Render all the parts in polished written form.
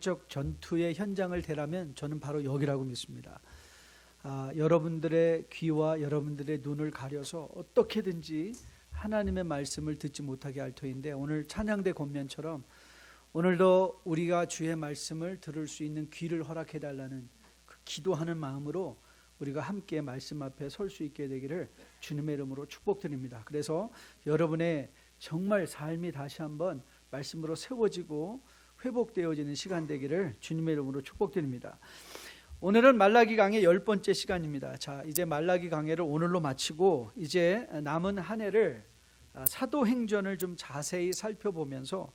영적 전투의 현장을 대라면 저는 바로 여기라고 믿습니다. 여러분들의 귀와 여러분들의 눈을 가려서 어떻게든지 하나님의 말씀을 듣지 못하게 할 터인데, 오늘 찬양대 권면처럼 오늘도 우리가 주의 말씀을 들을 수 있는 귀를 허락해 달라는 그 기도하는 마음으로 우리가 함께 말씀 앞에 설 수 있게 되기를 주님의 이름으로 축복드립니다. 그래서 여러분의 정말 삶이 다시 한번 말씀으로 세워지고 회복되어지는 시간 되기를 주님의 이름으로 축복드립니다. 오늘은 말라기 강의 10번째 시간입니다. 자, 이제 말라기 강해를 오늘로 마치고 이제 남은 한 해를 사도행전을 좀 자세히 살펴보면서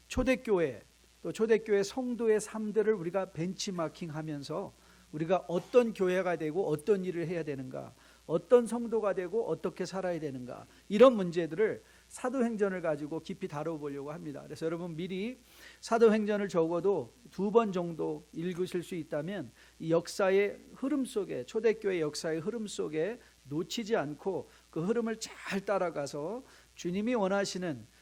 초대교회, 또 초대교회 성도의 삶들을 우리가 벤치마킹하면서 우리가 어떤 교회가 되고 어떤 일을 해야 되는가, 어떤 성도가 되고 어떻게 살아야 되는가, 이런 문제들을 사도행전을 가지고 깊이 다뤄보려고 합니다. 그래서 여러분 미리 사도행전을 적어도 2번 정도 읽으실 수 있다면 이 역사의 흐름 속에, 초대교회 역사의 흐름 속에 놓치지 않고 그 흐름을 잘 따라가서 주님이 원하시는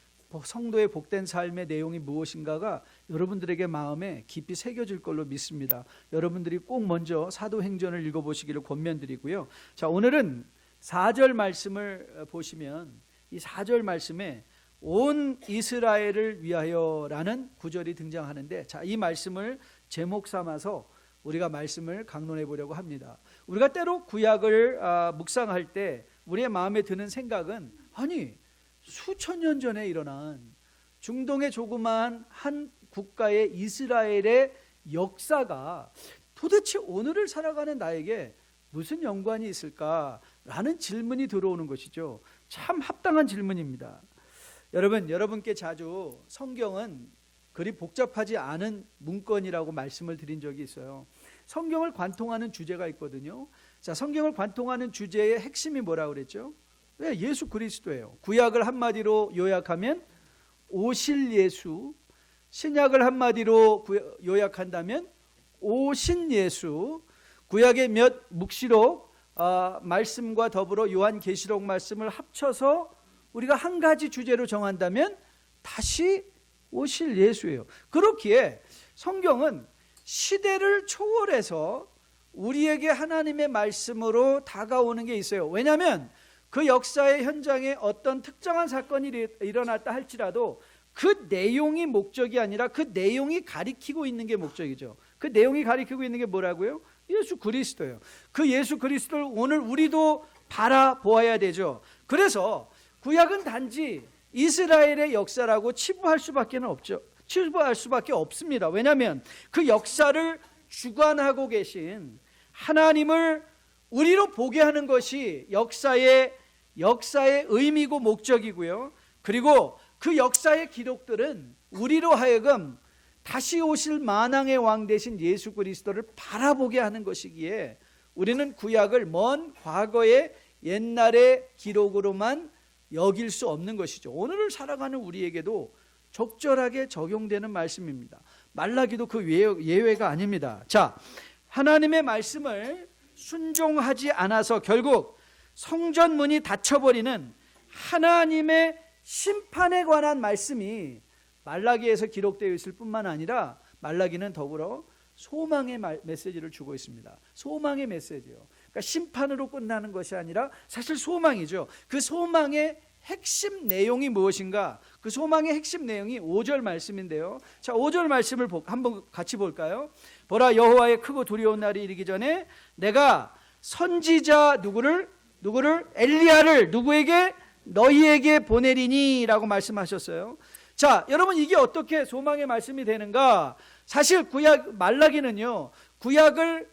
성도의 복된 삶의 내용이 무엇인가가 여러분들에게 마음에 깊이 새겨질 걸로 믿습니다. 여러분들이 꼭 먼저 사도행전을 읽어보시기를 권면드리고요. 자, 오늘은 4절 말씀을 보시면 이 4절 말씀에 온 이스라엘을 위하여라는 구절이 등장하는데, 자, 이 말씀을 제목 삼아서 우리가 말씀을 강론해 보려고 합니다. 우리가 때로 구약을 묵상할 때 우리의 마음에 드는 생각은, 아니 수천 년 전에 일어난 중동의 조그마한 한 국가의 이스라엘의 역사가 도대체 오늘을 살아가는 나에게 무슨 연관이 있을까라는 질문이 들어오는 것이죠. 참 합당한 질문입니다. 여러분께 자주 성경은 그리 복잡하지 않은 문건이라고 말씀을 드린 적이 있어요. 성경을 관통하는 주제가 있거든요. 자, 성경을 관통하는 주제의 핵심이 뭐라고 그랬죠? 네, 예수 그리스도예요. 구약을 한마디로 요약하면 오실 예수, 신약을 한마디로 요약한다면 오신 예수, 구약의 몇 묵시록 말씀과 더불어 요한계시록 말씀을 합쳐서 우리가 한 가지 주제로 정한다면 다시 오실 예수예요. 그렇기에 성경은 시대를 초월해서 우리에게 하나님의 말씀으로 다가오는 게 있어요. 왜냐하면 그 역사의 현장에 어떤 특정한 사건이 일어났다 할지라도 그 내용이 목적이 아니라 그 내용이 가리키고 있는 게 목적이죠. 그 내용이 가리키고 있는 게 뭐라고요? 예수 그리스도예요. 그 예수 그리스도를 오늘 우리도 바라보아야 되죠. 그래서 구약은 단지 이스라엘의 역사라고 치부할 수밖에 없습니다. 왜냐하면 그 역사를 주관하고 계신 하나님을 우리로 보게 하는 것이 역사의 의미고 목적이고요. 그리고 그 역사의 기록들은 우리로 하여금 다시 오실 만왕의 왕 되신 예수 그리스도를 바라보게 하는 것이기에 우리는 구약을 먼 과거의 옛날의 기록으로만 여길 수 없는 것이죠. 오늘을 살아가는 우리에게도 적절하게 적용되는 말씀입니다. 말라기도 그 예외가 아닙니다. 자, 하나님의 말씀을 순종하지 않아서 결국 성전문이 닫혀버리는 하나님의 심판에 관한 말씀이 말라기에서 기록되어 있을 뿐만 아니라 말라기는 더불어 소망의 메시지를 주고 있습니다. 소망의 메시지요. 그러니까 심판으로 끝나는 것이 아니라 사실 소망이죠. 그 소망의 핵심 내용이 무엇인가? 그 소망의 핵심 내용이 5절 말씀인데요. 자, 5절 말씀을 한번 같이 볼까요? 보라, 여호와의 크고 두려운 날이 이르기 전에 내가 선지자 누구를 엘리야를 누구에게? 너희에게 보내리니 라고 말씀하셨어요. 자, 여러분 이게 어떻게 소망의 말씀이 되는가? 사실 구약 말라기는요, 구약을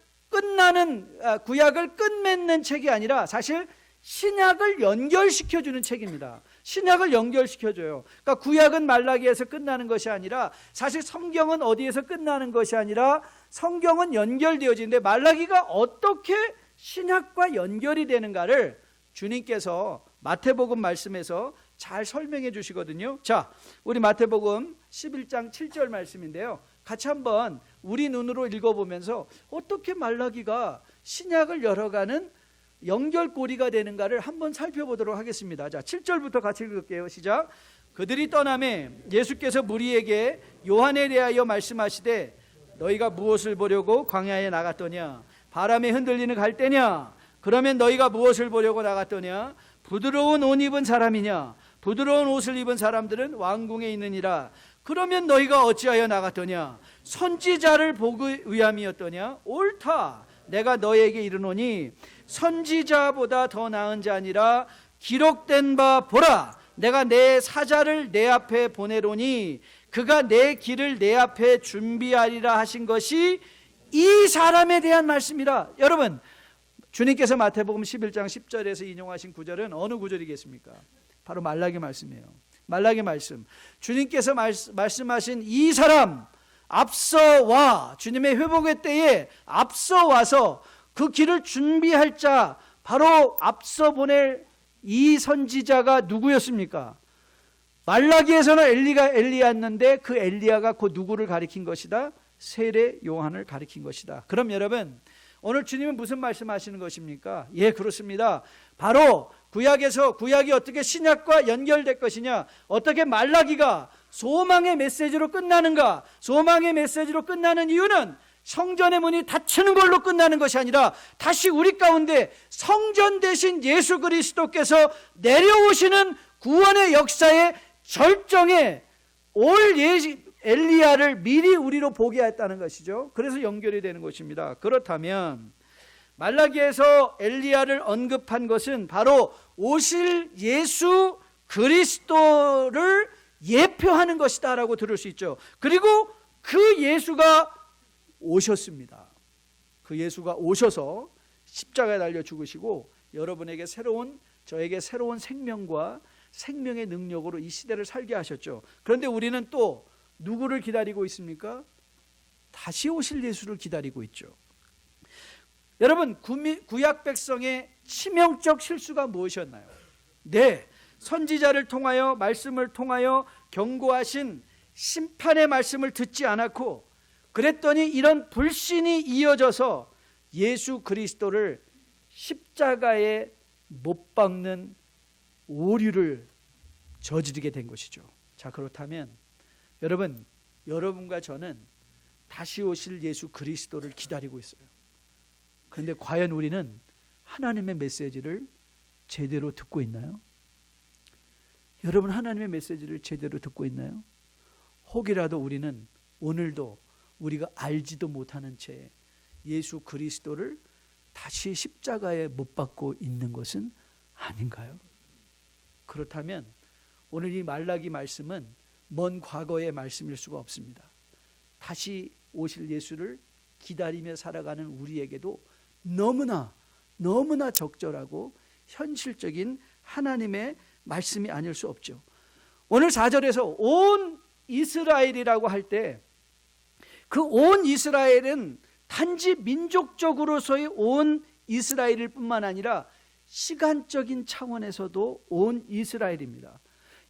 끝맺는 책이 아니라 사실 신약을 연결시켜주는 책입니다. 신약을 연결시켜줘요. 그러니까 구약은 말라기에서 끝나는 것이 아니라 사실 성경은 어디에서 끝나는 것이 아니라 성경은 연결되어지는데 말라기가 어떻게 신약과 연결이 되는가를 주님께서 마태복음 말씀에서 잘 설명해 주시거든요. 자, 우리 마태복음 11장 7절 말씀인데요. 같이 한번 우리 눈으로 읽어보면서 어떻게 말라기가 신약을 열어가는 연결고리가 되는가를 한번 살펴보도록 하겠습니다. 자, 7절부터 같이 읽을게요. 시작. 그들이 떠나매 예수께서 무리에게 요한에 대하여 말씀하시되 너희가 무엇을 보려고 광야에 나갔더냐? 바람에 흔들리는 갈대냐? 그러면 너희가 무엇을 보려고 나갔더냐? 부드러운 옷 입은 사람이냐? 부드러운 옷을 입은 사람들은 왕궁에 있느니라. 그러면 너희가 어찌하여 나갔더냐? 선지자를 보기 위함이었더냐? 옳다. 내가 너희에게 이르노니 선지자보다 더 나은 자니라. 기록된 바 보라. 내가 내 사자를 내 앞에 보내로니 그가 내 길을 내 앞에 준비하리라 하신 것이 이 사람에 대한 말씀이라. 여러분, 주님께서 마태복음 11장 10절에서 인용하신 구절은 어느 구절이겠습니까? 바로 말라기 말씀이에요. 말라기 말씀. 주님께서 말씀하신 이 사람, 앞서 와, 주님의 회복의 때에 앞서 와서 그 길을 준비할 자, 바로 앞서 보낼 이 선지자가 누구였습니까? 말라기에서는 엘리야였는데 그 엘리야가 그 누구를 가리킨 것이다? 세례 요한을 가리킨 것이다. 그럼 여러분, 오늘 주님은 무슨 말씀하시는 것입니까? 예, 그렇습니다. 바로 구약이 어떻게 신약과 연결될 것이냐, 어떻게 말라기가 소망의 메시지로 끝나는가? 소망의 메시지로 끝나는 이유는 성전의 문이 닫히는 걸로 끝나는 것이 아니라 다시 우리 가운데 성전 대신 예수 그리스도께서 내려오시는 구원의 역사의 절정에 올 엘리야를 미리 우리로 보게 했다는 것이죠. 그래서 연결이 되는 것입니다. 그렇다면 말라기에서 엘리야를 언급한 것은 바로 오실 예수 그리스도를 예표하는 것이다 라고 들을 수 있죠. 그리고 그 예수가 오셨습니다. 그 예수가 오셔서 십자가에 달려 죽으시고 여러분에게 저에게 새로운 생명과 생명의 능력으로 이 시대를 살게 하셨죠. 그런데 우리는 또 누구를 기다리고 있습니까? 다시 오실 예수를 기다리고 있죠. 여러분, 구약 백성의 치명적 실수가 무엇이었나요? 네, 선지자를 통하여 말씀을 통하여 경고하신 심판의 말씀을 듣지 않았고, 그랬더니 이런 불신이 이어져서 예수 그리스도를 십자가에 못 박는 오류를 저지르게 된 것이죠. 자, 그렇다면 여러분, 여러분과 저는 다시 오실 예수 그리스도를 기다리고 있어요. 그런데 과연 우리는 하나님의 메시지를 제대로 듣고 있나요? 여러분, 하나님의 메시지를 제대로 듣고 있나요? 혹이라도 우리는 오늘도 우리가 알지도 못하는 채 예수 그리스도를 다시 십자가에 못 박고 있는 것은 아닌가요? 그렇다면 오늘 이 말라기 말씀은 먼 과거의 말씀일 수가 없습니다. 다시 오실 예수를 기다리며 살아가는 우리에게도 너무나 적절하고 현실적인 하나님의 말씀이 아닐 수 없죠. 오늘 4절에서 온 이스라엘이라고 할 때 그 온 이스라엘은 단지 민족적으로서의 온 이스라엘일 뿐만 아니라 시간적인 차원에서도 온 이스라엘입니다.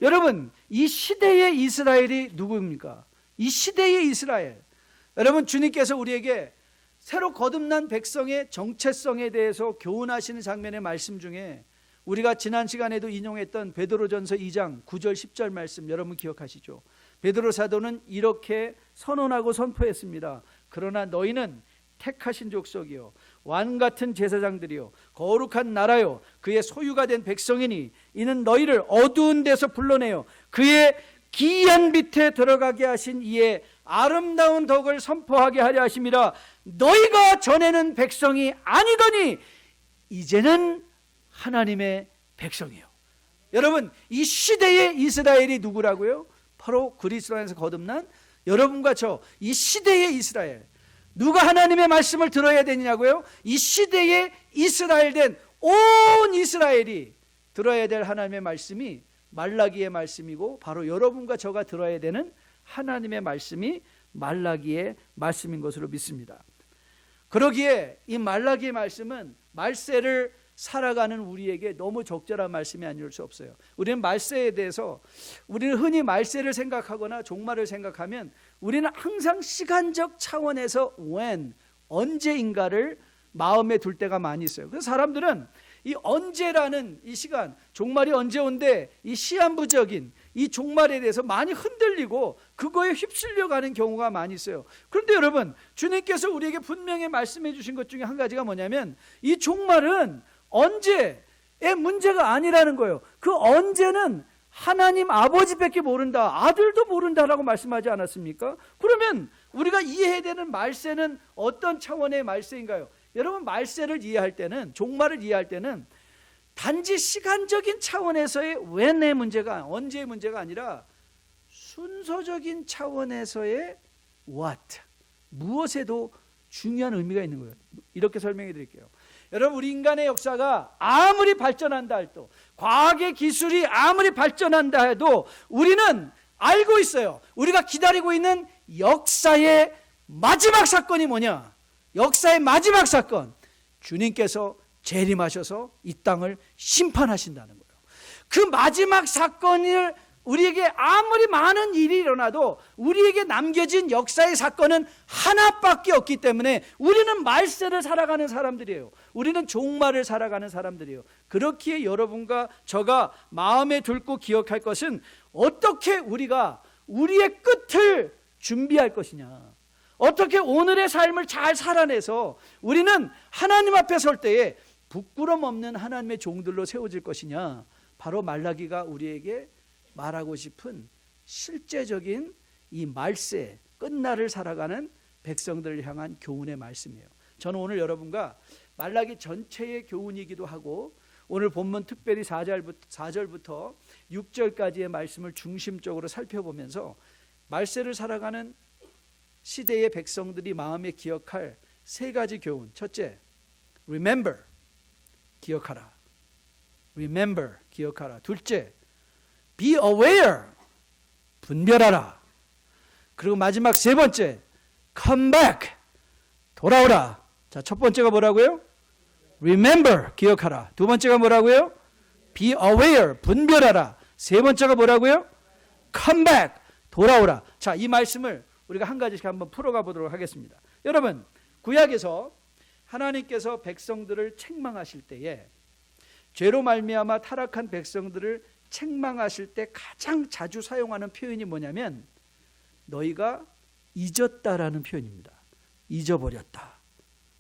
여러분, 이 시대의 이스라엘이 누구입니까? 이 시대의 이스라엘. 여러분, 주님께서 우리에게 새로 거듭난 백성의 정체성에 대해서 교훈하시는 장면의 말씀 중에 우리가 지난 시간에도 인용했던 베드로전서 2장 9절 10절 말씀 여러분 기억하시죠? 베드로 사도는 이렇게 선언하고 선포했습니다. 그러나 너희는 택하신 족속이요 왕 같은 제사장들이요 거룩한 나라요 그의 소유가 된 백성이니 이는 너희를 어두운 데서 불러내어 그의 기이한 빛에 들어가게 하신 이의 아름다운 덕을 선포하게 하려 하심이라. 너희가 전에는 백성이 아니더니 이제는 하나님의 백성이요. 여러분, 이 시대의 이스라엘이 누구라고요? 바로 그리스도 안에서 거듭난 여러분과 저 이 시대의 이스라엘. 누가 하나님의 말씀을 들어야 되냐고요? 이 시대의 이스라엘 된 온 이스라엘이 들어야 될 하나님의 말씀이 말라기의 말씀이고 바로 여러분과 저가 들어야 되는 하나님의 말씀이 말라기의 말씀인 것으로 믿습니다. 그러기에 이 말라기의 말씀은 말세를 살아가는 우리에게 너무 적절한 말씀이 아닐 수 없어요. 우리는 말세에 대해서 우리는 흔히 말세를 생각하거나 종말을 생각하면 우리는 항상 시간적 차원에서 언제인가를 마음에 둘 때가 많이 있어요. 그래서 사람들은 이 언제라는 이 시간, 종말이 언제 온대, 이 시한부적인 이 종말에 대해서 많이 흔들리고 그거에 휩쓸려 가는 경우가 많이 있어요. 그런데 여러분, 주님께서 우리에게 분명히 말씀해 주신 것 중에 한 가지가 뭐냐면 이 종말은 언제의 문제가 아니라는 거예요. 그 언제는 하나님 아버지밖에 모른다, 아들도 모른다라고 말씀하지 않았습니까? 그러면 우리가 이해해야 되는 말세는 어떤 차원의 말세인가요? 여러분, 말세를 이해할 때는, 종말을 이해할 때는 단지 시간적인 차원에서의 when의 문제가, 언제의 문제가 아니라 순서적인 차원에서의 what, 무엇에도 중요한 의미가 있는 거예요. 이렇게 설명해 드릴게요. 여러분, 우리 인간의 역사가 아무리 발전한다 해도, 과학의 기술이 아무리 발전한다 해도 우리는 알고 있어요. 우리가 기다리고 있는 역사의 마지막 사건이 뭐냐? 역사의 마지막 사건, 주님께서 재림하셔서 이 땅을 심판하신다는 거예요. 그 마지막 사건을, 우리에게 아무리 많은 일이 일어나도 우리에게 남겨진 역사의 사건은 하나밖에 없기 때문에 우리는 말세를 살아가는 사람들이에요. 우리는 종말을 살아가는 사람들이에요. 그렇기에 여러분과 저가 마음에 들고 기억할 것은 어떻게 우리가 우리의 끝을 준비할 것이냐, 어떻게 오늘의 삶을 잘 살아내서 우리는 하나님 앞에 설 때에 부끄럼 없는 하나님의 종들로 세워질 것이냐, 바로 말라기가 우리에게 말하고 싶은 실제적인 이 말세, 끝날을 살아가는 백성들을 향한 교훈의 말씀이에요. 저는 오늘 여러분과 말라기 전체의 교훈이기도 하고, 오늘 본문 특별히 4절부터 6절까지의 말씀을 중심적으로 살펴보면서 말세를 살아가는 시대의 백성들이 마음에 기억할 세 가지 교훈. 첫째, remember, 기억하라. remember, 기억하라. 둘째, be aware, 분별하라. 그리고 마지막 세 번째, come back, 돌아오라. 자, 첫 번째가 뭐라고요? remember, 기억하라. 두 번째가 뭐라고요? be aware, 분별하라. 세 번째가 뭐라고요? come back, 돌아오라. 자, 이 말씀을 우리가 한 가지씩 한번 풀어가 보도록 하겠습니다. 여러분, 구약에서 하나님께서 백성들을 책망하실 때에, 죄로 말미암아 타락한 백성들을 책망하실 때 가장 자주 사용하는 표현이 뭐냐면 너희가 잊었다라는 표현입니다. 잊어버렸다.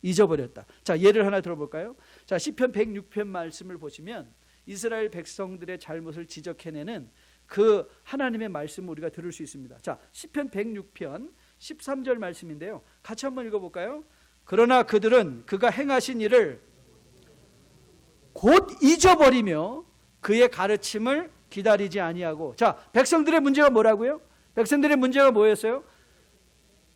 잊어버렸다. 자, 예를 하나 들어볼까요? 자, 시편 106편 말씀을 보시면 이스라엘 백성들의 잘못을 지적해내는 그 하나님의 말씀을 우리가 들을 수 있습니다. 자, 시편 106편 13절 말씀인데요, 같이 한번 읽어볼까요? 그러나 그들은 그가 행하신 일을 곧 잊어버리며 그의 가르침을 기다리지 아니하고. 자, 백성들의 문제가 뭐라고요? 백성들의 문제가 뭐였어요?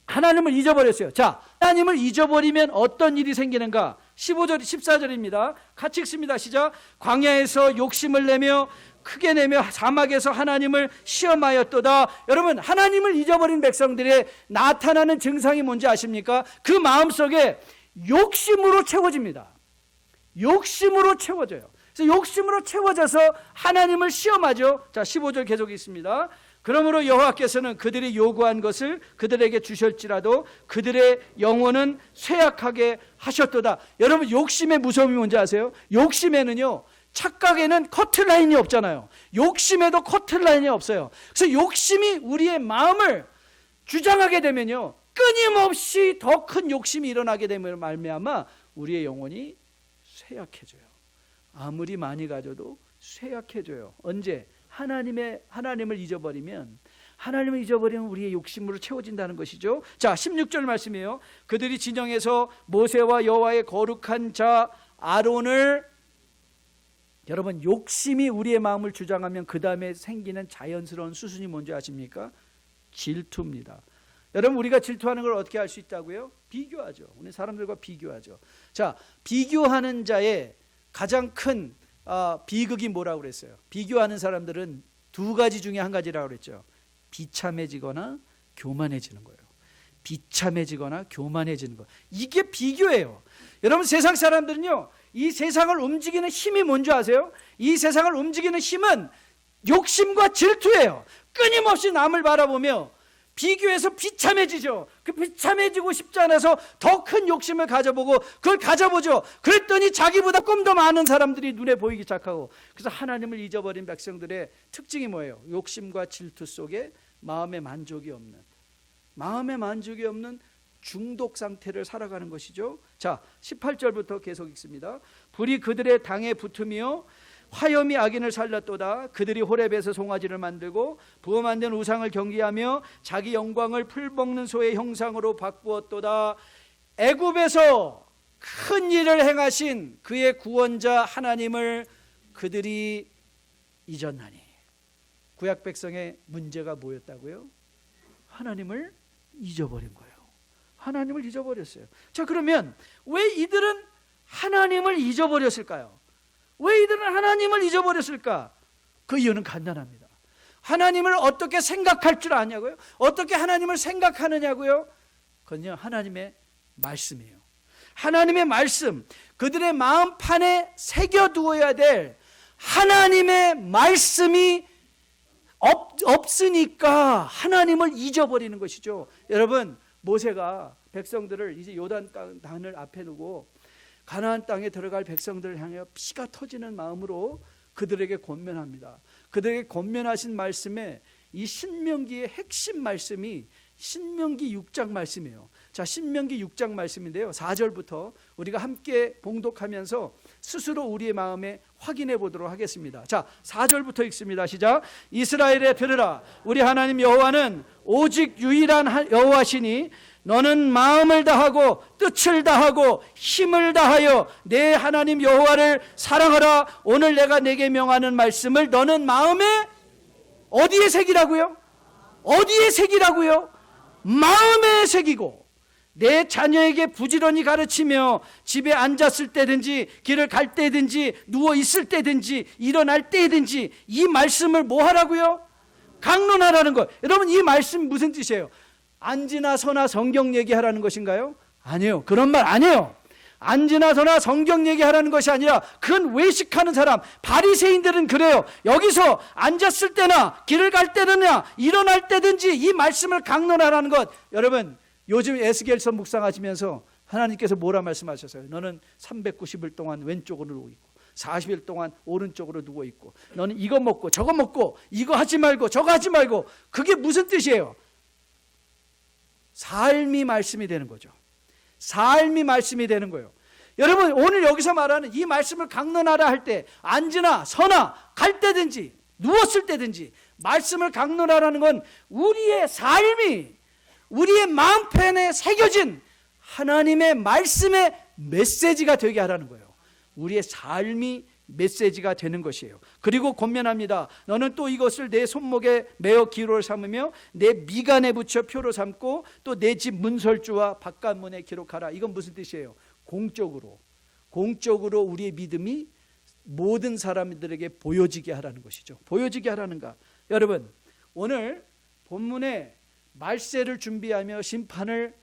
하나님을 잊어버렸어요. 자, 하나님을 잊어버리면 어떤 일이 생기는가? 15절, 14절입니다. 같이 읽습니다. 시작. 광야에서 욕심을 내며 크게 내며 사막에서 하나님을 시험하였도다. 여러분, 하나님을 잊어버린 백성들의 나타나는 증상이 뭔지 아십니까? 그 마음속에 욕심으로 채워집니다. 욕심으로 채워져요. 그래서 욕심으로 채워져서 하나님을 시험하죠. 자, 15절 계속 있습니다. 그러므로 여호와께서는 그들이 요구한 것을 그들에게 주실지라도 그들의 영혼은 쇠약하게 하셨도다. 여러분, 욕심의 무서움이 뭔지 아세요? 욕심에는요, 착각에는 커트라인이 없잖아요. 욕심에도 커트라인이 없어요. 그래서 욕심이 우리의 마음을 주장하게 되면요, 끊임없이 더 큰 욕심이 일어나게 되면 말미암아 우리의 영혼이 쇠약해져요. 아무리 많이 가져도 쇠약해져요. 언제? 하나님을 잊어버리면, 하나님을 잊어버리면 우리의 욕심으로 채워진다는 것이죠. 자, 16절 말씀이에요. 그들이 진영에서 모세와 여호와의 거룩한 자 아론을, 여러분, 욕심이 우리의 마음을 주장하면 그 다음에 생기는 자연스러운 수순이 뭔지 아십니까? 질투입니다. 여러분, 우리가 질투하는 걸 어떻게 알 수 있다고요? 비교하죠. 우리 사람들과 비교하죠. 자, 비교하는 자의 가장 큰 비극이 뭐라고 그랬어요? 비교하는 사람들은 두 가지 중에 한 가지라고 그랬죠. 비참해지거나 교만해지는 거예요. 비참해지거나 교만해지는 거. 이게 비교예요. 여러분, 세상 사람들은요, 이 세상을 움직이는 힘이 뭔지 아세요? 이 세상을 움직이는 힘은 욕심과 질투예요. 끊임없이 남을 바라보며 비교해서 비참해지죠. 그 비참해지고 싶지 않아서 더 큰 욕심을 가져보고 그걸 가져보죠. 그랬더니 자기보다 꿈도 많은 사람들이 눈에 보이기 시작하고, 그래서 하나님을 잊어버린 백성들의 특징이 뭐예요? 욕심과 질투 속에 마음의 만족이 없는 중독 상태를 살아가는 것이죠. 자, 18절부터 계속 읽습니다. 불이 그들의 당에 붙으며 화염이 악인을 살랐도다. 그들이 호렙에서 송아지를 만들고 부어 만든 우상을 경기하며 자기 영광을 풀 먹는 소의 형상으로 바꾸었도다. 애굽에서 큰 일을 행하신 그의 구원자 하나님을 그들이 잊었나니. 구약 백성의 문제가 뭐였다고요? 하나님을 잊어버린 거예요. 하나님을 잊어버렸어요. 자, 그러면 왜 이들은 하나님을 잊어버렸을까요? 왜 이들은 하나님을 잊어버렸을까? 그 이유는 간단합니다. 하나님을 어떻게 생각할 줄 아냐고요? 어떻게 하나님을 생각하느냐고요? 그건요, 하나님의 말씀이에요. 하나님의 말씀, 그들의 마음판에 새겨두어야 될 하나님의 말씀이 없으니까 하나님을 잊어버리는 것이죠. 여러분, 모세가 백성들을 이제 요단강을 앞에 두고 가나안 땅에 들어갈 백성들을 향해 피가 터지는 마음으로 그들에게 권면합니다. 그들에게 권면하신 말씀에 이 신명기의 핵심 말씀이 신명기 6장 말씀이에요. 자, 신명기 6장 말씀인데요, 4절부터 우리가 함께 봉독하면서 스스로 우리의 마음에 확인해 보도록 하겠습니다. 자, 4절부터 읽습니다. 시작. 이스라엘에 들으라. 우리 하나님 여호와는 오직 유일한 여호와시니 너는 마음을 다하고 뜻을 다하고 힘을 다하여 내 하나님 여호와를 사랑하라. 오늘 내가 내게 명하는 말씀을 너는 마음에 어디에 새기라고요? 어디에 새기라고요? 마음에 새기고 내 자녀에게 부지런히 가르치며 집에 앉았을 때든지 길을 갈 때든지 누워 있을 때든지 일어날 때든지 이 말씀을 뭐 하라고요? 강론하라는 거. 여러분, 이 말씀 무슨 뜻이에요? 앉으나 서나 성경 얘기하라는 것인가요? 아니에요. 그런 말 아니에요. 앉으나 서나 성경 얘기하라는 것이 아니라 그건 외식하는 사람, 바리새인들은 그래요. 여기서 앉았을 때나 길을 갈 때나 일어날 때든지 이 말씀을 강론하라는 것. 여러분, 요즘 에스겔서 묵상하시면서 하나님께서 뭐라 말씀하셨어요? 너는 390일 동안 왼쪽으로 누워 있고 40일 동안 오른쪽으로 누워 있고 너는 이거 먹고 저거 먹고 이거 하지 말고 저거 하지 말고. 그게 무슨 뜻이에요? 삶이 말씀이 되는 거죠. 삶이 말씀이 되는 거예요. 여러분, 오늘 여기서 말하는 이 말씀을 강론하라 할 때 앉으나 서나 갈 때든지 누웠을 때든지 말씀을 강론하라는 건 우리의 삶이 우리의 마음편에 새겨진 하나님의 말씀의 메시지가 되게 하라는 거예요. 우리의 삶이 메시지가 되는 것이에요. 그리고 권면합니다. 너는 또 이것을 내 손목에 매어 기로를 삼으며 내 미간에 붙여 표로 삼고 또 내 집 문설주와 바깥문에 기록하라. 이건 무슨 뜻이에요? 공적으로 우리의 믿음이 모든 사람들에게 보여지게 하라는 것이죠. 보여지게 하라는가? 여러분, 오늘 본문에 말세를 준비하며 심판을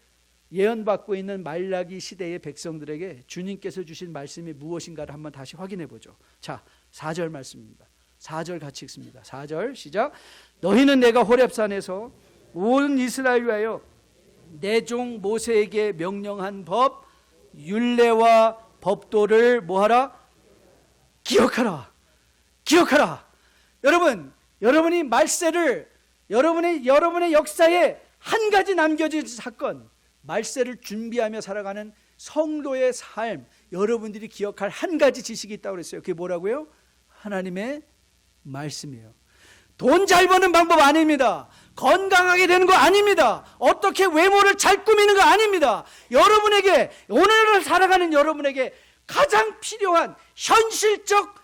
예언받고 있는 말라기 시대의 백성들에게 주님께서 주신 말씀이 무엇인가를 한번 다시 확인해 보죠. 자, 4절 말씀입니다. 4절 같이 읽습니다. 4절 시작. 너희는 내가 호렙산에서 온 이스라엘 위하여 내 종 모세에게 명령한 법 율례와 법도를 뭐하라? 기억하라. 기억하라. 여러분, 여러분이 말세를 여러분의 역사에 한 가지 남겨진 사건, 말세를 준비하며 살아가는 성도의 삶, 여러분들이 기억할 한 가지 지식이 있다고 그랬어요. 그게 뭐라고요? 하나님의 말씀이에요. 돈 잘 버는 방법 아닙니다. 건강하게 되는 거 아닙니다. 어떻게 외모를 잘 꾸미는 거 아닙니다. 여러분에게, 오늘을 살아가는 여러분에게 가장 필요한 현실적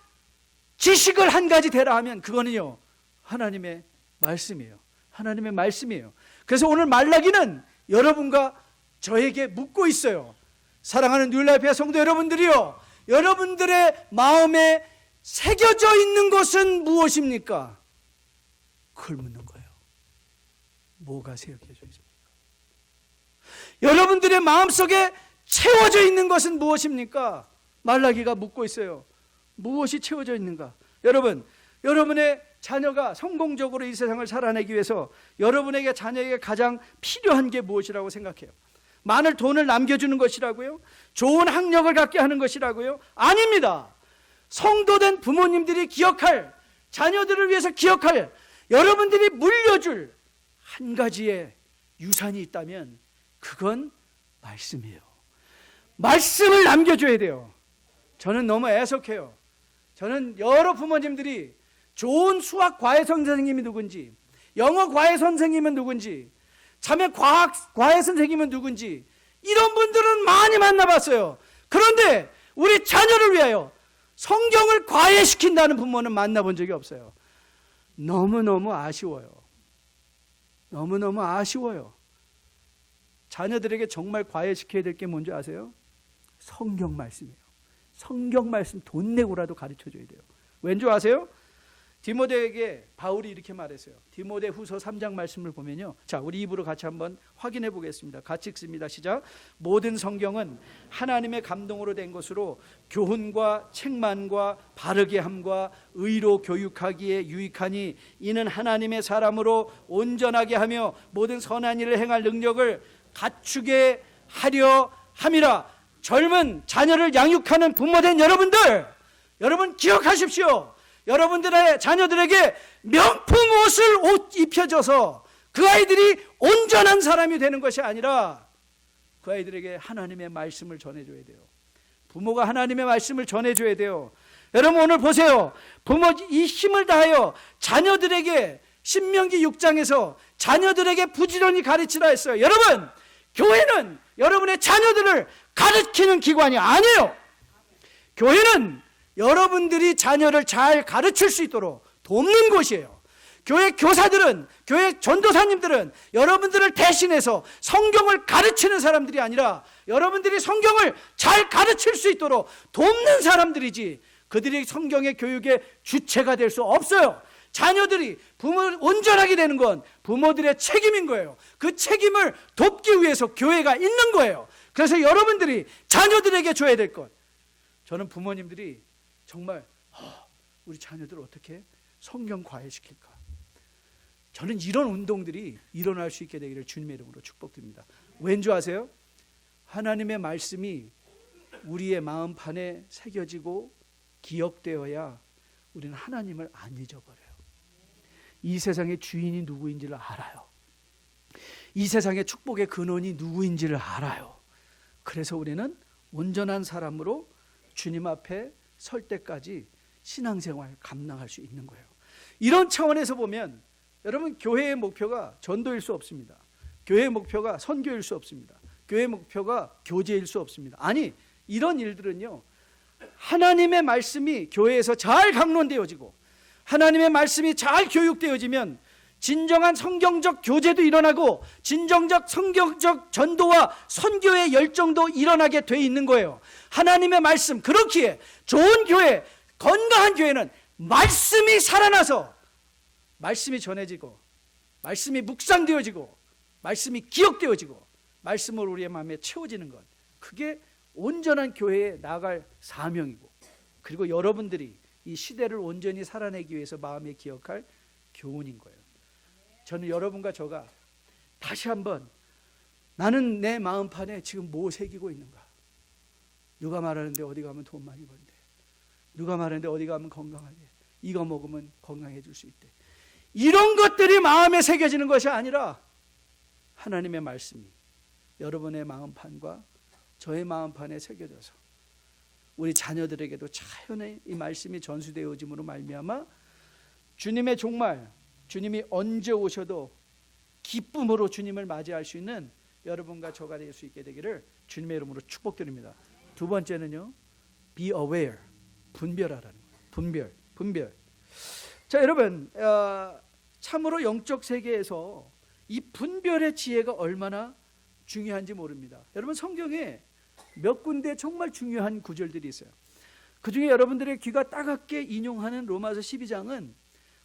지식을 한 가지 되라 하면 그거는요, 하나님의 말씀이에요. 하나님의 말씀이에요. 그래서 오늘 말라기는 여러분과 저에게 묻고 있어요. 사랑하는 뉴라이프의 성도 여러분들이요, 여러분들의 마음에 새겨져 있는 것은 무엇입니까? 그걸 묻는 거예요. 뭐가 새겨져 있습니까? 여러분들의 마음속에 채워져 있는 것은 무엇입니까? 말라기가 묻고 있어요. 무엇이 채워져 있는가? 여러분, 여러분의 자녀가 성공적으로 이 세상을 살아내기 위해서 여러분에게 자녀에게 가장 필요한 게 무엇이라고 생각해요? 많은 돈을 남겨주는 것이라고요? 좋은 학력을 갖게 하는 것이라고요? 아닙니다. 성도된 부모님들이 기억할, 자녀들을 위해서 기억할, 여러분들이 물려줄 한 가지의 유산이 있다면 그건 말씀이에요. 말씀을 남겨줘야 돼요. 저는 너무 애석해요. 저는 여러 부모님들이 좋은 수학 과외 선생님이 누군지, 영어 과외 선생님은 누군지, 자매 과학 과외 선생님은 누군지 이런 분들은 많이 만나봤어요. 그런데 우리 자녀를 위하여 성경을 과외시킨다는 부모는 만나본 적이 없어요. 너무너무 아쉬워요. 너무너무 아쉬워요. 자녀들에게 정말 과외시켜야 될 게 뭔지 아세요? 성경 말씀이에요. 성경 말씀 돈 내고라도 가르쳐줘야 돼요. 왠 줄 아세요? 디모데에게 바울이 이렇게 말했어요. 디모데 후서 3장 말씀을 보면요, 자, 우리 입으로 같이 한번 확인해 보겠습니다. 같이 읽습니다. 시작. 모든 성경은 하나님의 감동으로 된 것으로 교훈과 책망과 바르게 함과 의로 교육하기에 유익하니 이는 하나님의 사람으로 온전하게 하며 모든 선한 일을 행할 능력을 갖추게 하려 함이라. 젊은 자녀를 양육하는 부모된 여러분들, 여러분 기억하십시오. 여러분들의 자녀들에게 명품 옷을 입혀줘서 그 아이들이 온전한 사람이 되는 것이 아니라 그 아이들에게 하나님의 말씀을 전해줘야 돼요. 부모가 하나님의 말씀을 전해줘야 돼요. 여러분 오늘 보세요. 부모 이 힘을 다하여 자녀들에게 신명기 6장에서 자녀들에게 부지런히 가르치라 했어요. 여러분, 교회는 여러분의 자녀들을 가르치는 기관이 아니에요. 교회는 여러분들이 자녀를 잘 가르칠 수 있도록 돕는 곳이에요. 교회 교사들은, 교회 전도사님들은 여러분들을 대신해서 성경을 가르치는 사람들이 아니라 여러분들이 성경을 잘 가르칠 수 있도록 돕는 사람들이지 그들이 성경의 교육의 주체가 될 수 없어요. 자녀들이 온전하게 되는 건 부모들의 책임인 거예요. 그 책임을 돕기 위해서 교회가 있는 거예요. 그래서 여러분들이 자녀들에게 줘야 될 것, 저는 부모님들이 정말 우리 자녀들 어떻게 성경 과외시킬까, 저는 이런 운동들이 일어날 수 있게 되기를 주님의 이름으로 축복드립니다. 왠지 아세요? 하나님의 말씀이 우리의 마음판에 새겨지고 기억되어야 우리는 하나님을 안 잊어버려요. 이 세상의 주인이 누구인지를 알아요. 이 세상의 축복의 근원이 누구인지를 알아요. 그래서 우리는 온전한 사람으로 주님 앞에 설 때까지 신앙생활 감당할 수 있는 거예요. 이런 차원에서 보면 여러분, 교회의 목표가 전도일 수 없습니다. 교회의 목표가 선교일 수 없습니다. 교회의 목표가 교제일 수 없습니다. 아니, 이런 일들은요, 하나님의 말씀이 교회에서 잘 강론되어지고 하나님의 말씀이 잘 교육되어지면 진정한 성경적 교제도 일어나고 진정적 성경적 전도와 선교의 열정도 일어나게 돼 있는 거예요. 하나님의 말씀, 그렇기에 좋은 교회, 건강한 교회는 말씀이 살아나서 말씀이 전해지고 말씀이 묵상되어지고 말씀이 기억되어지고 말씀으로 우리의 마음에 채워지는 것, 그게 온전한 교회에 나아갈 사명이고, 그리고 여러분들이 이 시대를 온전히 살아내기 위해서 마음에 기억할 교훈인 거예요. 저는 여러분과 저가 다시 한번, 나는 내 마음판에 지금 뭐 새기고 있는가? 누가 말하는데 어디 가면 돈 많이 번대, 누가 말하는데 어디 가면 건강하게, 이거 먹으면 건강해질 수 있대, 이런 것들이 마음에 새겨지는 것이 아니라 하나님의 말씀이 여러분의 마음판과 저의 마음판에 새겨져서 우리 자녀들에게도 자연히 이 말씀이 전수되어짐으로 말미암아 주님의 종말, 주님이 언제 오셔도 기쁨으로 주님을 맞이할 수 있는 여러분과 저가 될 수 있게 되기를 주님의 이름으로 축복드립니다. 두 번째는요, be aware, 분별하라는 거예요. 분별. 자, 여러분, 참으로 영적 세계에서 이 분별의 지혜가 얼마나 중요한지 모릅니다. 여러분, 성경에 몇 군데 정말 중요한 구절들이 있어요. 그 중에 여러분들의 귀가 따갑게 인용하는 로마서 12장은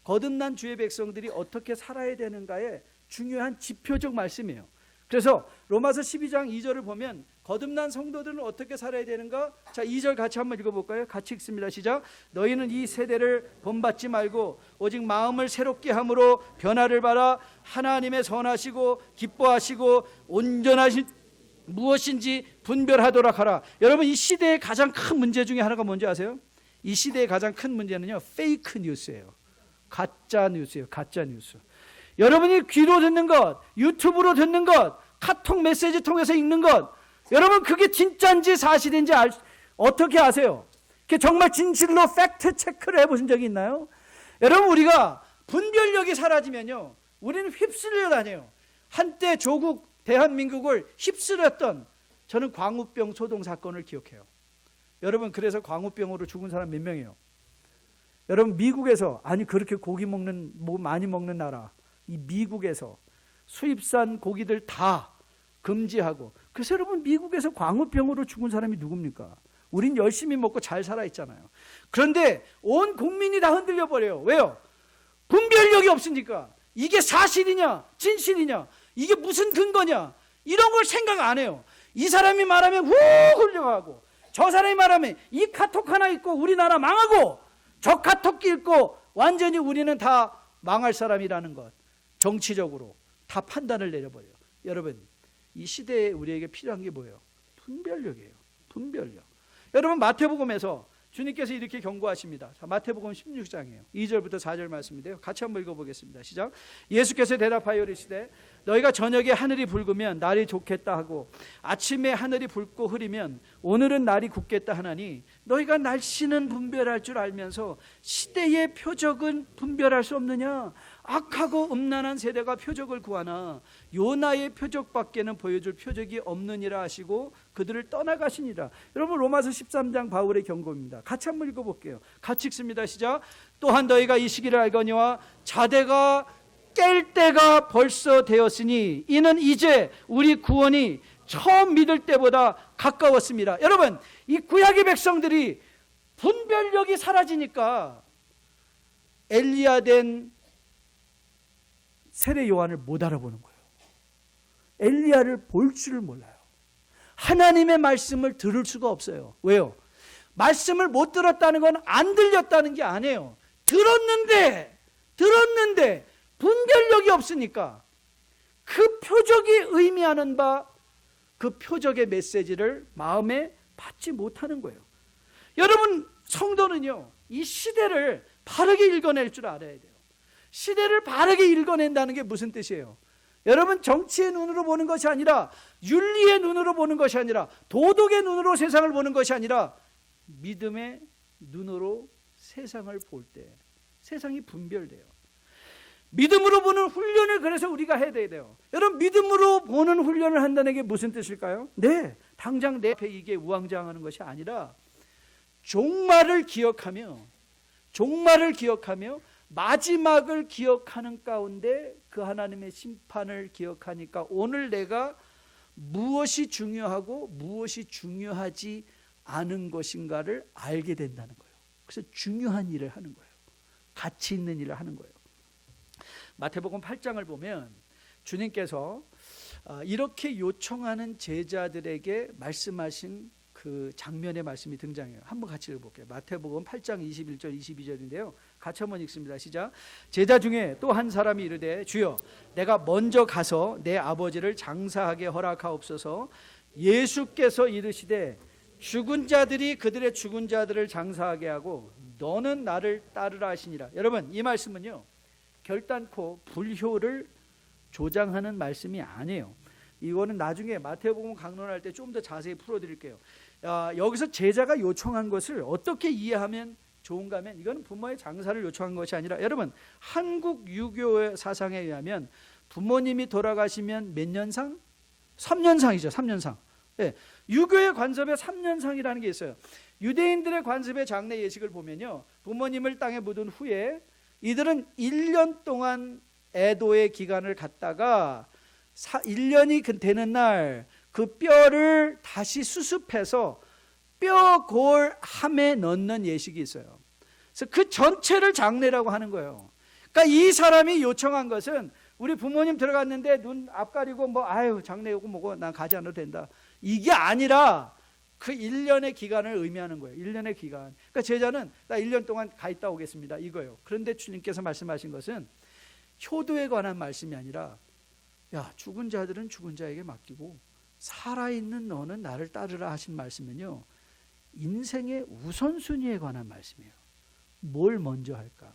거듭난 주의 백성들이 어떻게 살아야 되는가의 중요한 지표적 말씀이에요. 그래서 로마서 12장 2절을 보면 거듭난 성도들은 어떻게 살아야 되는가? 자, 2절 같이 한번 읽어볼까요? 같이 읽습니다. 시작. 너희는 이 세대를 본받지 말고 오직 마음을 새롭게 함으로 변화를 받아 하나님의 선하시고 기뻐하시고 온전하신 무엇인지 분별하도록 하라. 여러분, 이 시대의 가장 큰 문제 중에 하나가 뭔지 아세요? 이 시대의 가장 큰 문제는요, 페이크 뉴스예요. 가짜 뉴스예요. 가짜 뉴스. 여러분이 귀로 듣는 것, 유튜브로 듣는 것, 카톡 메시지 통해서 읽는 것, 여러분 그게 진짜인지 사실인지 어떻게 아세요? 그게 정말 진실로 팩트 체크를 해보신 적이 있나요? 여러분, 우리가 분별력이 사라지면요, 우리는 휩쓸려 다녀요. 한때 조국 대한민국을 휩쓸었던, 저는 광우병 소동 사건을 기억해요. 여러분, 그래서 광우병으로 죽은 사람 몇 명이에요? 여러분, 미국에서, 아니 그렇게 고기 먹는, 많이 먹는 나라, 이 미국에서 수입산 고기들 다 금지하고, 그래서 여러분, 미국에서 광우병으로 죽은 사람이 누굽니까? 우린 열심히 먹고 잘 살아있잖아요. 그런데 온 국민이 다 흔들려 버려요. 왜요? 분별력이 없으니까. 이게 사실이냐 진실이냐, 이게 무슨 근거냐, 이런 걸 생각 안 해요. 이 사람이 말하면 후 흘려가고, 저 사람이 말하면 이 카톡 하나 있고 우리나라 망하고, 저 카톡 읽고 완전히 우리는 다 망할 사람이라는 것, 정치적으로 다 판단을 내려버려요. 여러분, 이 시대에 우리에게 필요한 게 뭐예요? 분별력이에요. 분별력. 여러분, 마태복음에서 주님께서 이렇게 경고하십니다. 자, 마태복음 16장이에요. 2절부터 4절 말씀인데요. 같이 한번 읽어보겠습니다. 시작. 예수께서 대답하여 이르시되 너희가 저녁에 하늘이 붉으면 날이 좋겠다 하고 아침에 하늘이 붉고 흐리면 오늘은 날이 굳겠다 하나니 너희가 날씨는 분별할 줄 알면서 시대의 표적은 분별할 수 없느냐? 악하고 음란한 세대가 표적을 구하나 요나의 표적밖에는 보여줄 표적이 없느니라 하시고 그들을 떠나가시니라. 여러분, 로마서 13장 바울의 경고입니다. 같이 한번 읽어볼게요. 같이 읽습니다. 시작. 또한 너희가 이 시기를 알거니와 자대가 깰 때가 벌써 되었으니 이는 이제 우리 구원이 처음 믿을 때보다 가까웠습니다. 여러분, 이 구약의 백성들이 분별력이 사라지니까 엘리야 된 세례 요한을 못 알아보는 거예요. 엘리야를 볼 줄을 몰라요. 하나님의 말씀을 들을 수가 없어요. 왜요? 말씀을 못 들었다는 건 안 들렸다는 게 아니에요. 들었는데 분별력이 없으니까 그 표적이 의미하는 바, 그 표적의 메시지를 마음에 받지 못하는 거예요. 여러분, 성도는요, 이 시대를 바르게 읽어낼 줄 알아야 돼요. 시대를 바르게 읽어낸다는 게 무슨 뜻이에요? 여러분, 정치의 눈으로 보는 것이 아니라, 윤리의 눈으로 보는 것이 아니라, 도덕의 눈으로 세상을 보는 것이 아니라 믿음의 눈으로 세상을 볼 때 세상이 분별돼요. 믿음으로 보는 훈련을 그래서 우리가 해야 돼요. 여러분, 믿음으로 보는 훈련을 한다는 게 무슨 뜻일까요? 네, 당장 내 앞에 이게 우왕좌왕하는 것이 아니라 종말을 기억하며 마지막을 기억하는 가운데 그 하나님의 심판을 기억하니까 오늘 내가 무엇이 중요하고 무엇이 중요하지 않은 것인가를 알게 된다는 거예요. 그래서 중요한 일을 하는 거예요. 가치 있는 일을 하는 거예요. 마태복음 8장을 보면 주님께서 이렇게 요청하는 제자들에게 말씀하신 그 장면의 말씀이 등장해요. 한번 같이 읽어볼게요. 마태복음 8장 21절 22절인데요. 같이 한번 읽습니다. 시작. 제자 중에 또 한 사람이 이르되 주여 내가 먼저 가서 내 아버지를 장사하게 허락하옵소서. 예수께서 이르시되 죽은 자들이 그들의 죽은 자들을 장사하게 하고 너는 나를 따르라 하시니라. 여러분, 이 말씀은요, 결단코 불효를 조장하는 말씀이 아니에요. 이거는 나중에 마태복음 강론할 때 좀 더 자세히 풀어드릴게요. 여기서 제자가 요청한 것을 어떻게 이해하면 좋은가 하면, 이거는 부모의 장사를 요청한 것이 아니라, 여러분, 한국 유교 사상에 의하면 부모님이 돌아가시면 몇 년상? 3년상이죠. 3년상. 네, 유교의 관습에 3년상이라는 게 있어요. 유대인들의 관습의 장례 예식을 보면요, 부모님을 땅에 묻은 후에 이들은 1년 동안 애도의 기간을 갖다가 1년이 되는 날 그 뼈를 다시 수습해서 뼈 골 함에 넣는 예식이 있어요. 그래서 그 전체를 장례라고 하는 거예요. 그러니까 이 사람이 요청한 것은 우리 부모님 들어갔는데 눈 앞가리고 뭐 아유 장례 오고 뭐고 난 가지 않아도 된다. 이게 아니라 그 1년의 기간을 의미하는 거예요. 1년의 기간. 그러니까 제자는 나 1년 동안 가 있다 오겠습니다. 이거예요. 그런데 주님께서 말씀하신 것은 효도에 관한 말씀이 아니라 야 죽은 자들은 죽은 자에게 맡기고 살아있는 너는 나를 따르라 하신 말씀은요. 인생의 우선순위에 관한 말씀이에요. 뭘 먼저 할까?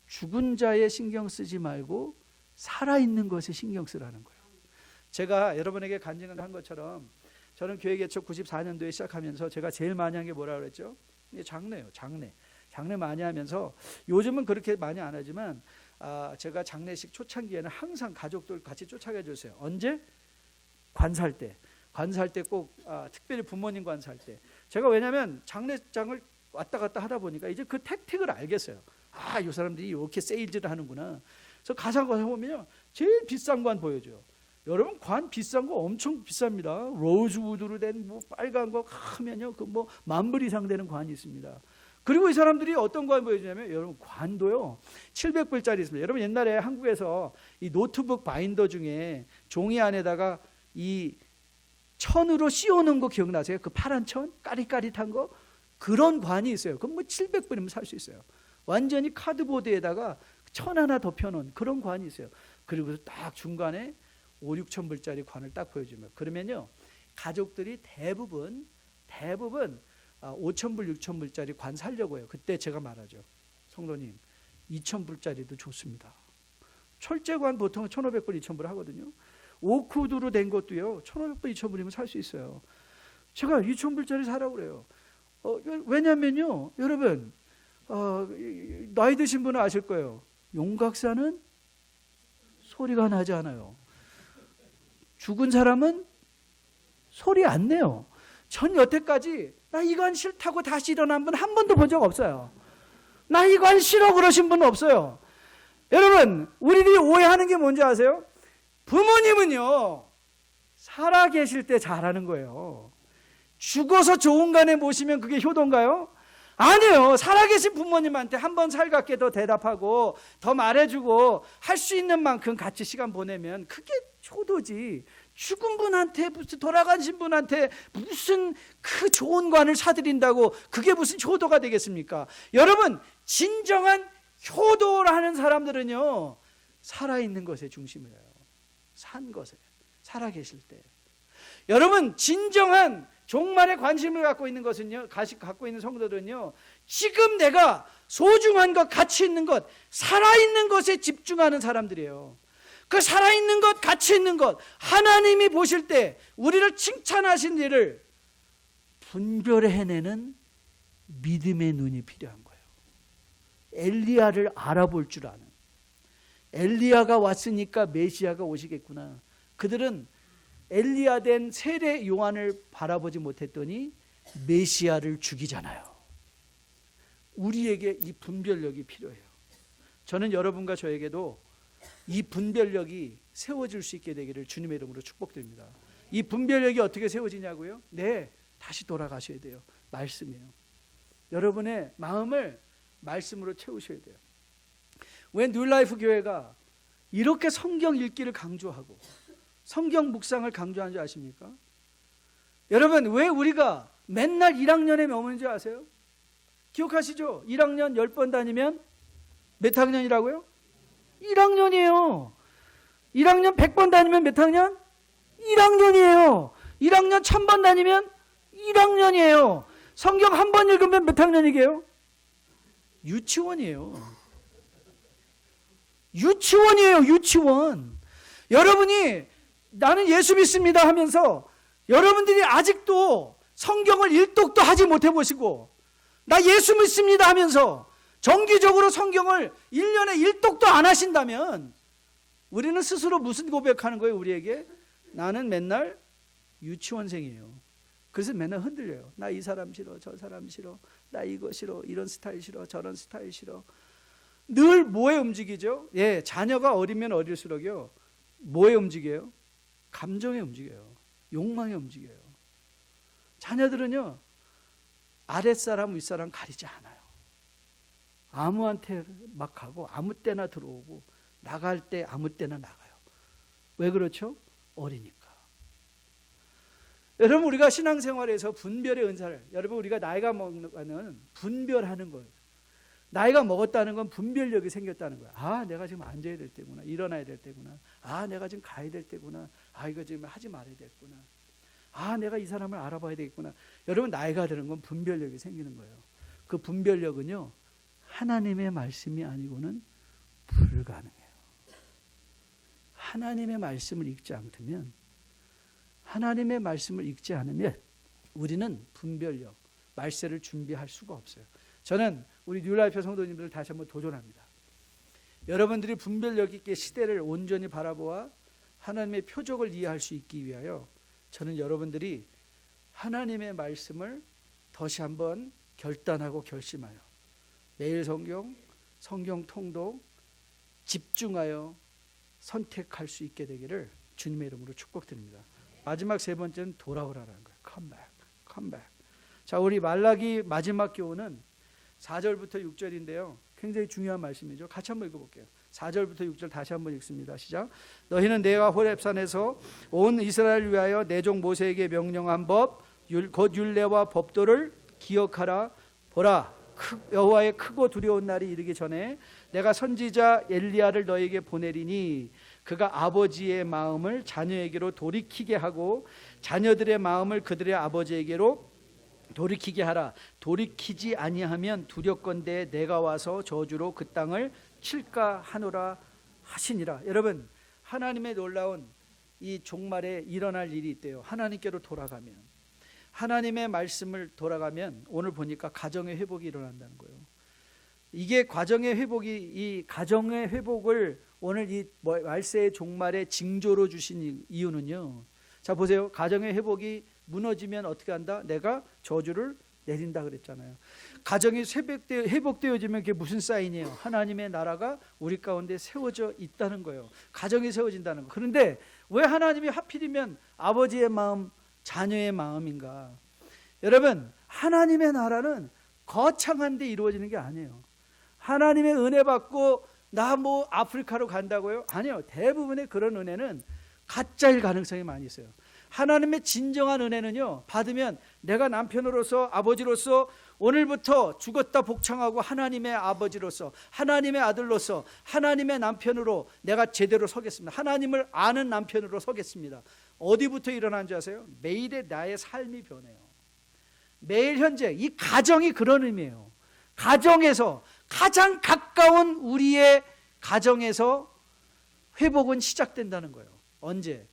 죽은 자에 신경 쓰지 말고 살아있는 것에 신경 쓰라는 거예요. 제가 여러분에게 간증을 한 것처럼 저는 교회 개척 94년도에 시작하면서 제가 제일 많이 한 게 뭐라고 그랬죠? 장례예요. 장례 많이 하면서 요즘은 그렇게 많이 안 하지만 제가 장례식 초창기에는 항상 가족들 같이 쫓아가 주세요. 언제? 관살 때 꼭 특별히 부모님 관살 때 제가 왜냐하면 장례장을 왔다 갔다 하다 보니까 이제 그 택틱을 알겠어요. 이 사람들이 이렇게 세일즈를 하는구나. 그래서 가상 관에 보면요 제일 비싼 관 보여줘요. 여러분 관 비싼 거 엄청 비쌉니다. 로즈우드로 된 뭐 빨간 거 하면요 그 뭐 10,000불 이상 되는 관이 있습니다. 그리고 이 사람들이 어떤 관 보여주냐면 여러분 관도요 700불짜리 있습니다. 여러분 옛날에 한국에서 이 노트북 바인더 중에 종이 안에다가 이 천으로 씌워놓은 거 기억나세요? 그 파란 천 까릿까릿한 거 그런 관이 있어요. 그럼 뭐 700불이면 살 수 있어요. 완전히 카드보드에다가 천 하나 덮여놓은 그런 관이 있어요. 그리고 딱 중간에 5,000~6,000 불짜리 관을 딱 보여주면 그러면요 가족들이 대부분 5,000불 6,000불짜리 관 살려고 해요. 그때 제가 말하죠. 성도님 2,000불짜리도 좋습니다. 철제관 보통 1,500불 2,000불 하거든요. 오크우드로 된 것도요 1,500불 2,000불이면 살 수 있어요. 제가 2,000불짜리 사라고 그래요. 왜냐면요 여러분 나이 드신 분은 아실 거예요. 용각사는 소리가 나지 않아요. 죽은 사람은 소리 안 내요. 전 여태까지 나 이 관 싫다고 다시 일어난 분 한 번도 본 적 없어요. 나 이 관 싫어 그러신 분 없어요. 여러분 우리들이 오해하는 게 뭔지 아세요? 부모님은요 살아 계실 때 잘하는 거예요. 죽어서 좋은 관에 모시면 그게 효도인가요? 아니에요. 살아계신 부모님한테 한 번 살갑게 더 대답하고 더 말해주고 할 수 있는 만큼 같이 시간 보내면 그게 효도지. 죽은 분한테 무슨 돌아가신 분한테 무슨 그 좋은 관을 사드린다고 그게 무슨 효도가 되겠습니까? 여러분 진정한 효도라는 사람들은요 살아있는 것에 중심을 해요. 산 것에 살아계실 때. 여러분 진정한 종말에 관심을 갖고 있는 것은요, 갖고 있는 성도들은요, 지금 내가 소중한 것, 가치 있는 것, 살아있는 것에 집중하는 사람들이에요. 그 살아있는 것, 가치 있는 것, 하나님이 보실 때 우리를 칭찬하신 일을 분별해내는 믿음의 눈이 필요한 거예요. 엘리야를 알아볼 줄 아는. 엘리야가 왔으니까 메시아가 오시겠구나. 그들은 엘리야 된 세례 요한을 바라보지 못했더니 메시아를 죽이잖아요. 우리에게 이 분별력이 필요해요. 저는 여러분과 저에게도 이 분별력이 세워질 수 있게 되기를 주님의 이름으로 축복드립니다. 이 분별력이 어떻게 세워지냐고요? 네, 다시 돌아가셔야 돼요. 말씀이에요. 여러분의 마음을 말씀으로 채우셔야 돼요. 왜 뉴라이프 교회가 이렇게 성경 읽기를 강조하고 성경 묵상을 강조하는 줄 아십니까? 여러분 왜 우리가 맨날 1학년에 머무는지 아세요? 기억하시죠? 1학년 10번 다니면 몇 학년이라고요? 1학년이에요. 1학년 100번 다니면 몇 학년? 1학년이에요. 1학년 1000번 다니면 1학년이에요. 성경 한 번 읽으면 몇 학년이게요? 유치원이에요. 유치원. 여러분이 나는 예수 믿습니다 하면서 여러분들이 아직도 성경을 일독도 하지 못해 보시고 나 예수 믿습니다 하면서 정기적으로 성경을 1년에 일독도 안 하신다면 우리는 스스로 무슨 고백하는 거예요? 우리에게 나는 맨날 유치원생이에요. 그래서 맨날 흔들려요. 나 이 사람 싫어, 저 사람 싫어, 나 이거 싫어, 이런 스타일 싫어, 저런 스타일 싫어. 늘 뭐에 움직이죠? 예, 자녀가 어리면 어릴수록요 뭐에 움직여요? 감정에 움직여요. 욕망에 움직여요. 자녀들은요 아랫사람 윗사람 가리지 않아요. 아무한테 막 가고 아무 때나 들어오고 나갈 때 아무 때나 나가요. 왜 그렇죠? 어리니까. 여러분, 우리가 신앙생활에서 분별의 은사를, 여러분, 우리가 나이가 먹는 분별하는 거예요. 나이가 먹었다는 건 분별력이 생겼다는 거야. 아, 내가 지금 앉아야 될 때구나. 일어나야 될 때구나. 아, 내가 지금 가야 될 때구나. 아, 이거 지금 하지 말아야 되겠구나. 아, 내가 이 사람을 알아봐야 되겠구나. 여러분, 나이가 드는 건 분별력이 생기는 거예요. 그 분별력은요, 하나님의 말씀이 아니고는 불가능해요. 하나님의 말씀을 읽지 않으면, 하나님의 말씀을 읽지 않으면 우리는 분별력, 말세를 준비할 수가 없어요. 저는 우리 뉴라이프 성도님들 다시 한번 도전합니다. 여러분들이 분별력 있게 시대를 온전히 바라보아 하나님의 표적을 이해할 수 있기 위하여 저는 여러분들이 하나님의 말씀을 다시 한번 결단하고 결심하여 매일 성경 통독 집중하여 선택할 수 있게 되기를 주님의 이름으로 축복드립니다. 마지막 세 번째는 돌아오라는 거예요. Come back, come back. 자, 우리 말라기 마지막 교훈은 4절부터 6절인데요. 굉장히 중요한 말씀이죠. 같이 한번 읽어볼게요. 4절부터 6절 다시 한번 읽습니다. 시작. 너희는 내가 호렙산에서 온 이스라엘을 위하여 내 종 모세에게 명령한 법, 곧 율례와 법도를 기억하라. 보라, 여호와의 크고 두려운 날이 이르기 전에 내가 선지자 엘리야를 너에게 보내리니 그가 아버지의 마음을 자녀에게로 돌이키게 하고 자녀들의 마음을 그들의 아버지에게로 돌이키게 하라. 돌이키지 아니하면 두렵건대 내가 와서 저주로 그 땅을 칠까 하노라 하시니라. 여러분, 하나님의 놀라운 이 종말에 일어날 일이 있대요. 하나님께로 돌아가면, 하나님의 말씀을 돌아가면 오늘 보니까 가정의 회복이 일어난다는 거예요. 이게 가정의 회복이, 이 가정의 회복을 오늘 이 말세의 종말의 징조로 주신 이유는요. 자, 보세요. 가정의 회복이 무너지면 어떻게 한다? 내가 저주를 내린다 그랬잖아요. 가정이 회복되어지면 그게 무슨 사인이에요? 하나님의 나라가 우리 가운데 세워져 있다는 거예요. 가정이 세워진다는 거. 그런데 왜 하나님이 하필이면 아버지의 마음, 자녀의 마음인가? 여러분, 하나님의 나라는 거창한 데 이루어지는 게 아니에요. 하나님의 은혜 받고 나 뭐 아프리카로 간다고요? 아니요. 대부분의 그런 은혜는 가짜일 가능성이 많이 있어요. 하나님의 진정한 은혜는요, 받으면 내가 남편으로서, 아버지로서 오늘부터 죽었다 복창하고 하나님의 아버지로서, 하나님의 아들로서, 하나님의 남편으로 내가 제대로 서겠습니다. 하나님을 아는 남편으로 서겠습니다. 어디부터 일어난 줄 아세요? 매일의 나의 삶이 변해요. 매일 현재 이 가정이 그런 의미예요. 가정에서 가장 가까운 우리의 가정에서 회복은 시작된다는 거예요. 언제?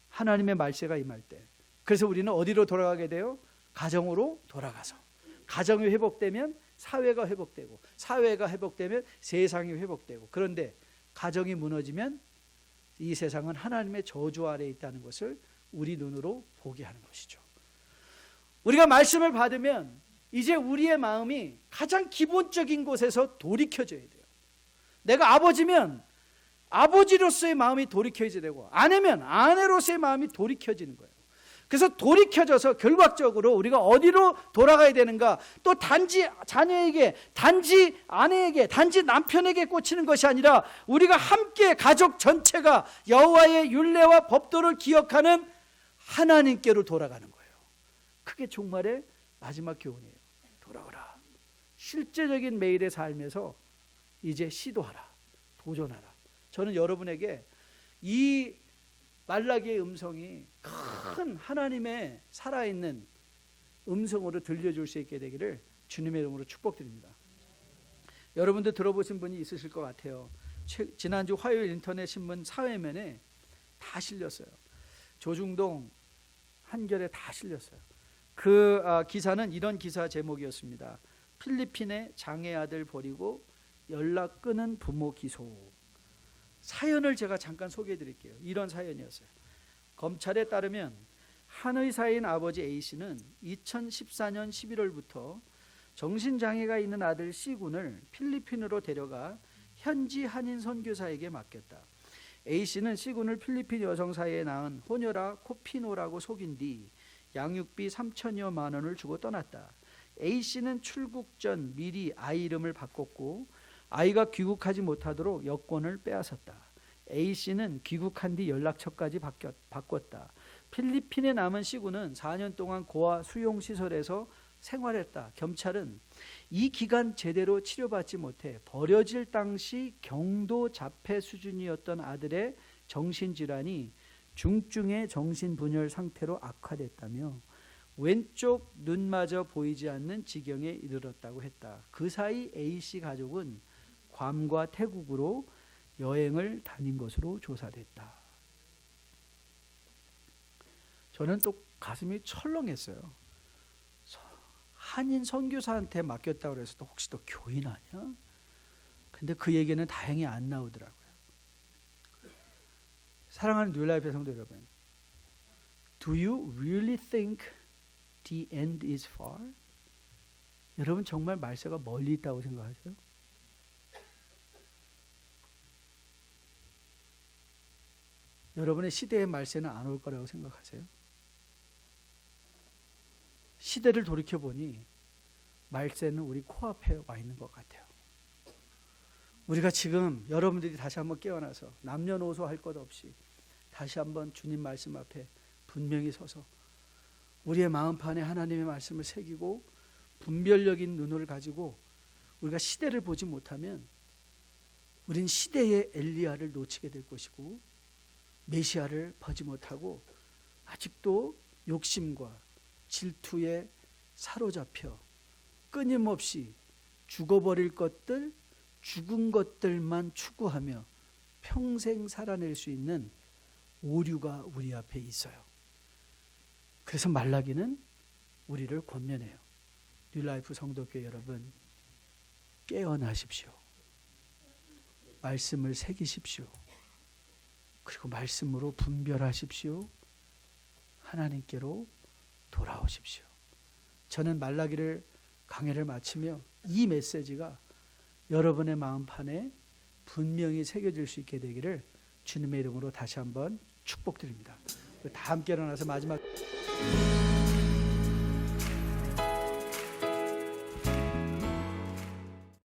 하나님의 말세가 임할 때. 그래서 우리는 어디로 돌아가게 돼요? 가정으로 돌아가서. 가정이 회복되면 사회가 회복되고, 사회가 회복되면 세상이 회복되고. 그런데 가정이 무너지면 이 세상은 하나님의 저주 아래에 있다는 것을 우리 눈으로 보게 하는 것이죠. 우리가 말씀을 받으면 이제 우리의 마음이 가장 기본적인 곳에서 돌이켜져야 돼요. 내가 아버지면 아버지로서의 마음이 돌이켜져야 되고, 아내면 아내로서의 마음이 돌이켜지는 거예요. 그래서 돌이켜져서 결과적으로 우리가 어디로 돌아가야 되는가? 또 단지 자녀에게, 단지 아내에게, 단지 남편에게 꽂히는 것이 아니라 우리가 함께 가족 전체가 여호와의 율례와 법도를 기억하는 하나님께로 돌아가는 거예요. 그게 종말의 마지막 교훈이에요. 돌아오라. 실제적인 매일의 삶에서 이제 시도하라. 도전하라. 저는 여러분에게 이 말라기의 음성이 큰 하나님의 살아있는 음성으로 들려줄 수 있게 되기를 주님의 이름으로 축복드립니다. 여러분들 들어보신 분이 있으실 것 같아요. 지난주 화요일 인터넷 신문 사회면에 다 실렸어요. 조중동 한겨레 다 실렸어요. 그 기사는 이런 기사 제목이었습니다. 필리핀의 장애 아들 버리고 연락 끊은 부모 기소. 사연을 제가 잠깐 소개해 드릴게요. 이런 사연이었어요. 검찰에 따르면 한 의사인 아버지 A씨는 2014년 11월부터 정신장애가 있는 아들 C군을 필리핀으로 데려가 현지 한인 선교사에게 맡겼다. A씨는 C군을 필리핀 여성 사이에 낳은 호녀라 코피노라고 속인 뒤 양육비 3천여만 원을 주고 떠났다. A씨는 출국 전 미리 아이 이름을 바꿨고 아이가 귀국하지 못하도록 여권을 빼앗았다. A씨는 귀국한 뒤 연락처까지 바꿨다. 필리핀에 남은 C군은 4년 동안 고아 수용시설에서 생활했다. 경찰은 이 기간 제대로 치료받지 못해 버려질 당시 경도 자폐 수준이었던 아들의 정신질환이 중증의 정신분열 상태로 악화됐다며 왼쪽 눈마저 보이지 않는 지경에 이르렀다고 했다. 그 사이 A씨 가족은 괌과 태국으로 여행을 다닌 것으로 조사됐다. 저는 또 가슴이 철렁했어요. 한인 선교사한테 맡겼다고 그래서 또 혹시 또 교인 아니야? 근데 그 얘기는 다행히 안 나오더라고요. 사랑하는 뉴라이프 성도 여러분, Do you really think the end is far? 여러분 정말 말세가 멀리 있다고 생각하세요? 여러분의 시대의 말세는 안 올 거라고 생각하세요? 시대를 돌이켜보니 말세는 우리 코앞에 와 있는 것 같아요. 우리가 지금 여러분들이 다시 한번 깨어나서 남녀노소 할 것 없이 다시 한번 주님 말씀 앞에 분명히 서서 우리의 마음판에 하나님의 말씀을 새기고 분별력인 눈을 가지고 우리가 시대를 보지 못하면 우린 시대의 엘리야를 놓치게 될 것이고 메시아를 보지 못하고 아직도 욕심과 질투에 사로잡혀 끊임없이 죽어버릴 것들, 죽은 것들만 추구하며 평생 살아낼 수 있는 오류가 우리 앞에 있어요. 그래서 말라기는 우리를 권면해요. 뉴라이프 성도교회 여러분, 깨어나십시오. 말씀을 새기십시오. 그리고 말씀으로 분별하십시오. 하나님께로 돌아오십시오. 저는 말라기를 강해를 마치며 이 메시지가 여러분의 마음판에 분명히 새겨질 수 있게 되기를 주님의 이름으로 다시 한번 축복드립니다. 다 함께 일어나서 마지막